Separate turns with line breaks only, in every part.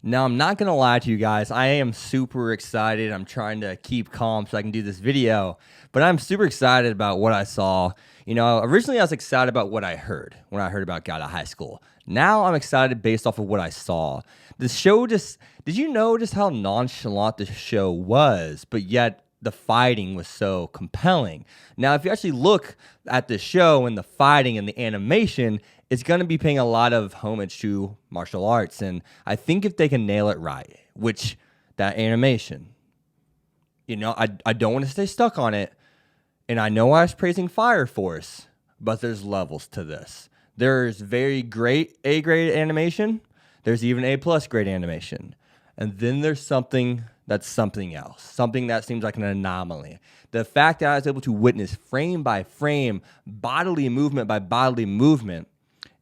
Now, I'm not going to lie to you guys. I am super excited. I'm trying to keep calm so I can do this video, but I'm super excited about what I saw. Originally I was excited about what I heard when I heard about God of High School. Now I'm excited based off of what I saw. The show did you notice how nonchalant the show was, but yet the fighting was so compelling? Now, if you actually look at the show and the fighting and the animation, it's going to be paying a lot of homage to martial arts. And I think if they can nail it right, which that animation, I don't want to stay stuck on it. And I know I was praising Fire Force, but there's levels to this. There's very great A grade animation. There's even A plus grade animation. And then there's something that's something else, something that seems like an anomaly. The fact that I was able to witness frame by frame, bodily movement by bodily movement,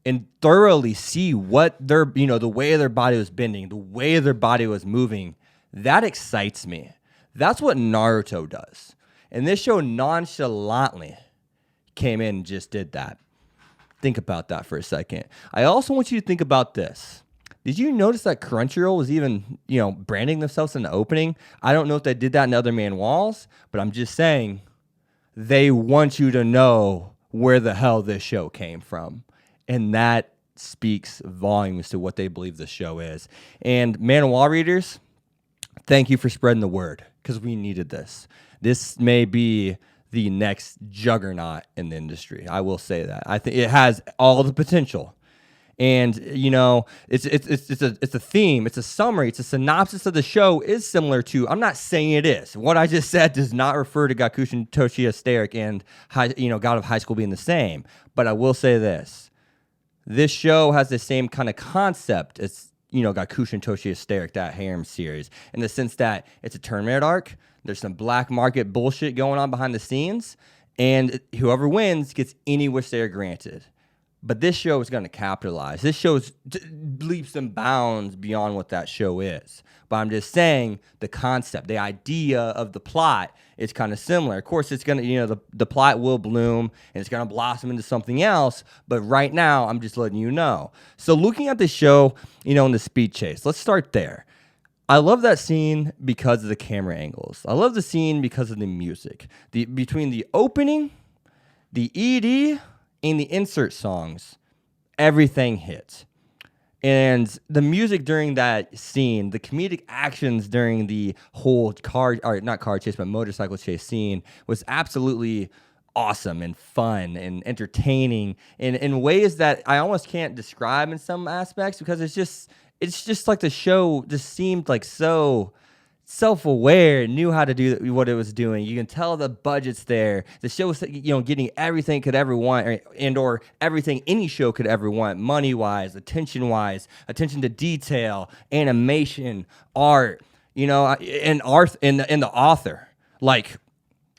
and thoroughly see what the way their body was bending, the way their body was moving, that excites me. That's what Naruto does. And this show nonchalantly came in and just did that. Think about that for a second. I also want you to think about this. Did you notice that Crunchyroll was even, branding themselves in the opening? I don't know if they did that in other Manwhas, but I'm just saying they want you to know where the hell this show came from. And that speaks volumes to what they believe the show is. And Manwha readers, thank you for spreading the word, because we needed this. This may be the next juggernaut in the industry. I will say that. I think it has all the potential. And it's a theme, it's a summary, it's a synopsis of the show is similar to. I'm not saying it is. What I just said does not refer to Gakushin Toshiya Steric and God of High School being the same. But I will say this: this show has the same kind of concept as Gakushin Toshiya Steric, that harem series, in the sense that it's a tournament arc. There's some black market bullshit going on behind the scenes, and whoever wins gets any wish they are granted. But this show is going to capitalize. This show is leaps and bounds beyond what that show is. But I'm just saying the concept, the idea of the plot is kind of similar. Of course, it's going to, the plot will bloom and it's going to blossom into something else. But right now, I'm just letting you know. So looking at the show, in the speed chase, let's start there. I love that scene because of the camera angles. I love the scene because of the music. Between the opening, the ED, and the insert songs, everything hits. And the music during that scene, the comedic actions during the whole motorcycle chase scene was absolutely awesome and fun and entertaining in ways that I almost can't describe in some aspects, because it's just like the show just seemed like so self-aware, knew how to do what it was doing. You can tell the budget's there. The show was, getting everything it could ever want, or everything any show could ever want, money-wise, attention-wise, attention to detail, animation, art, and art, and the author. Like,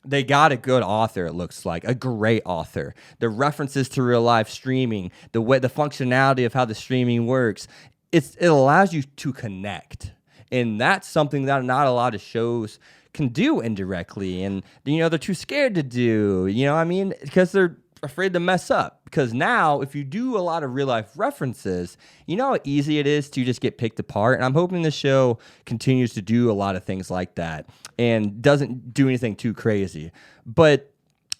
they got a good author, it looks like, a great author. The references to real life streaming, the functionality of how the streaming works, it allows you to connect. And that's something that not a lot of shows can do indirectly. And, they're too scared to do, because they're afraid to mess up. Because now, if you do a lot of real life references, how easy it is to just get picked apart. And I'm hoping the show continues to do a lot of things like that and doesn't do anything too crazy. But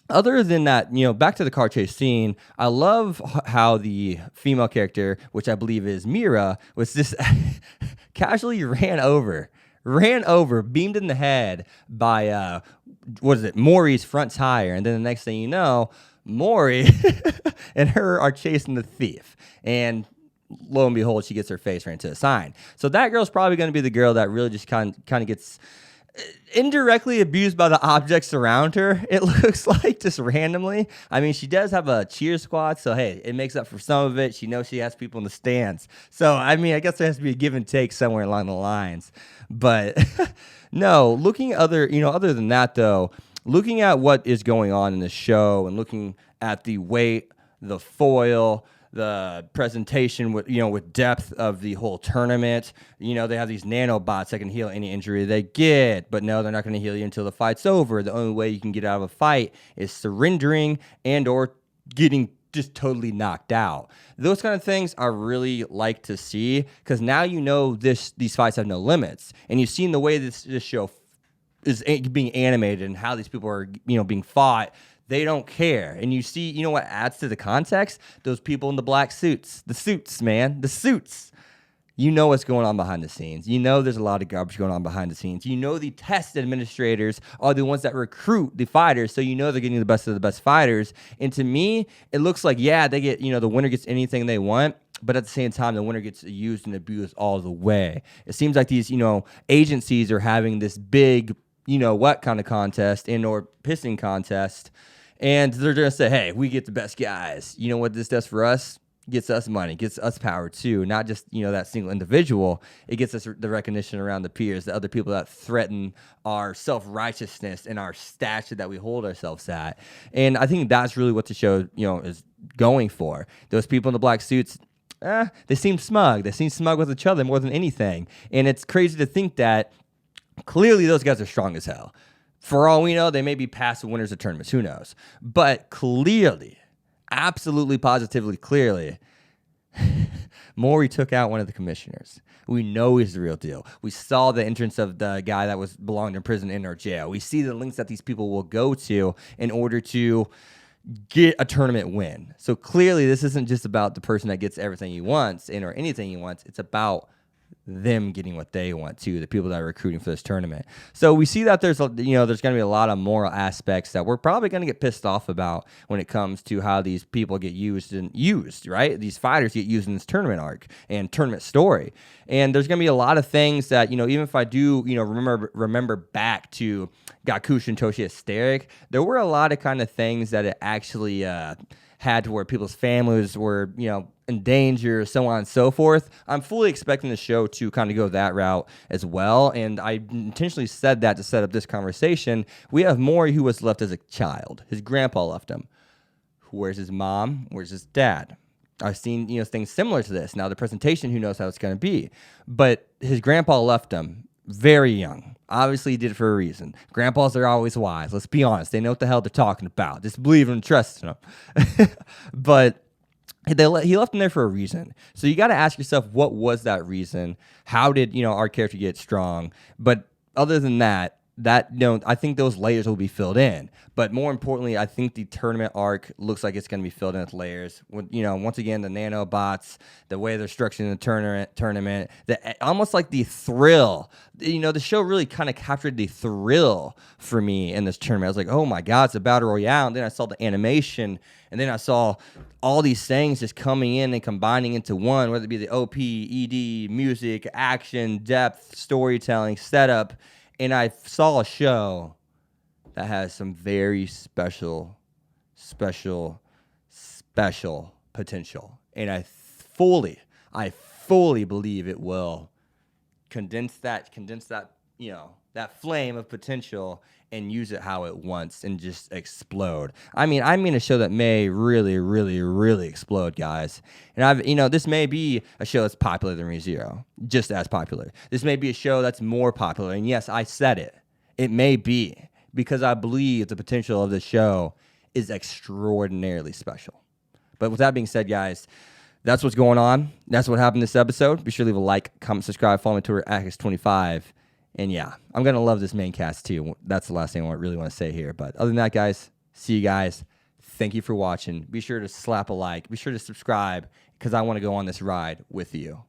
other than that, back to the car chase scene, I love how the female character, which I believe is Mira, was just casually ran over, beamed in the head by, Mori's front tire. And then the next thing you know, Mori and her are chasing the thief. And lo and behold, she gets her face ran into a sign. So that girl's probably going to be the girl that really just kind of gets indirectly abused by the objects around her, it looks like, just randomly. I mean, she does have a cheer squad, so hey, it makes up for some of it. She knows she has people in the stands. So, I mean, I guess there has to be a give and take somewhere along the lines. But no, other than that though, looking at what is going on in the show and looking at the weight, the foil, the presentation with depth of the whole tournament. They have these nanobots that can heal any injury they get, but no, they're not going to heal you until the fight's over. The only way you can get out of a fight is surrendering and or getting just totally knocked out. Those kind of things I really like to see, because now you know these fights have no limits, and you've seen the way this show is being animated and how these people are, being fought. They don't care. And you see, what adds to the context? Those people in the black suits. The suits, man. The suits. You know what's going on behind the scenes. You know there's a lot of garbage going on behind the scenes. You know the test administrators are the ones that recruit the fighters, so you know they're getting the best of the best fighters. And to me, it looks like, yeah, they get, the winner gets anything they want, but at the same time, the winner gets used and abused all the way. It seems like these, agencies are having this big, what kind of contest or pissing contest, and they're going to say, hey, we get the best guys. You know what this does for us? Gets us money, gets us power too, not just, that single individual. It gets us the recognition around the peers, the other people that threaten our self-righteousness and our stature that we hold ourselves at. And I think that's really what the show, is going for. Those people in the black suits, they seem smug. They seem smug with each other more than anything. And it's crazy to think that clearly those guys are strong as hell. For all we know, they may be past the winners of tournaments. Who knows? But clearly, absolutely, positively, clearly, Maury took out one of the commissioners. We know he's the real deal. We saw the entrance of the guy that belonged in prison in our jail. We see the links that these people will go to in order to get a tournament win. So clearly, this isn't just about the person that gets everything he wants or anything he wants. It's about them getting what they want too, the people that are recruiting for this tournament. So we see that there's going to be a lot of moral aspects that we're probably going to get pissed off about when it comes to how these people get used, right? These fighters get used in this tournament arc and tournament story. And there's going to be a lot of things that, even if I do, remember back to Gakush and Toshi Hysteric, there were a lot of kind of things that it actually had to where people's families were, in danger, so on and so forth. I'm fully expecting the show to kind of go that route as well. And I intentionally said that to set up this conversation. We have Maury, who was left as a child. His grandpa left him. Where's his mom? Where's his dad? I've seen, things similar to this. Now, the presentation, who knows how it's going to be. But his grandpa left him very young. Obviously, he did it for a reason. Grandpas are always wise. Let's be honest. They know what the hell they're talking about. Just believe and trust in them. But he left him there for a reason. So you got to ask yourself, what was that reason? How did, our character get strong? But other than that, I think those layers will be filled in. But more importantly, I think the tournament arc looks like it's going to be filled in with layers. With, once again, the nanobots, the way they're structuring the tournament, almost like the thrill. The show really kind of captured the thrill for me in this tournament. I was like, oh my God, it's a battle royale. And then I saw the animation, and then I saw all these things just coming in and combining into one, whether it be the OP, ED, music, action, depth, storytelling, setup. And I saw a show that has some very special potential. And I fully believe it will condense that, that flame of potential and use it how it wants and just explode. I mean a show that may really, really, really explode, guys. And this may be a show that's popular than ReZero, just as popular. This may be a show that's more popular. And yes, I said it. It may be, because I believe the potential of the show is extraordinarily special. But with that being said, guys, that's what's going on. That's what happened this episode. Be sure to leave a like, comment, subscribe, follow me on Twitter, X25. And yeah, I'm going to love this main cast too. That's the last thing I really want to say here. But other than that, guys, see you guys. Thank you for watching. Be sure to slap a like. Be sure to subscribe, because I want to go on this ride with you.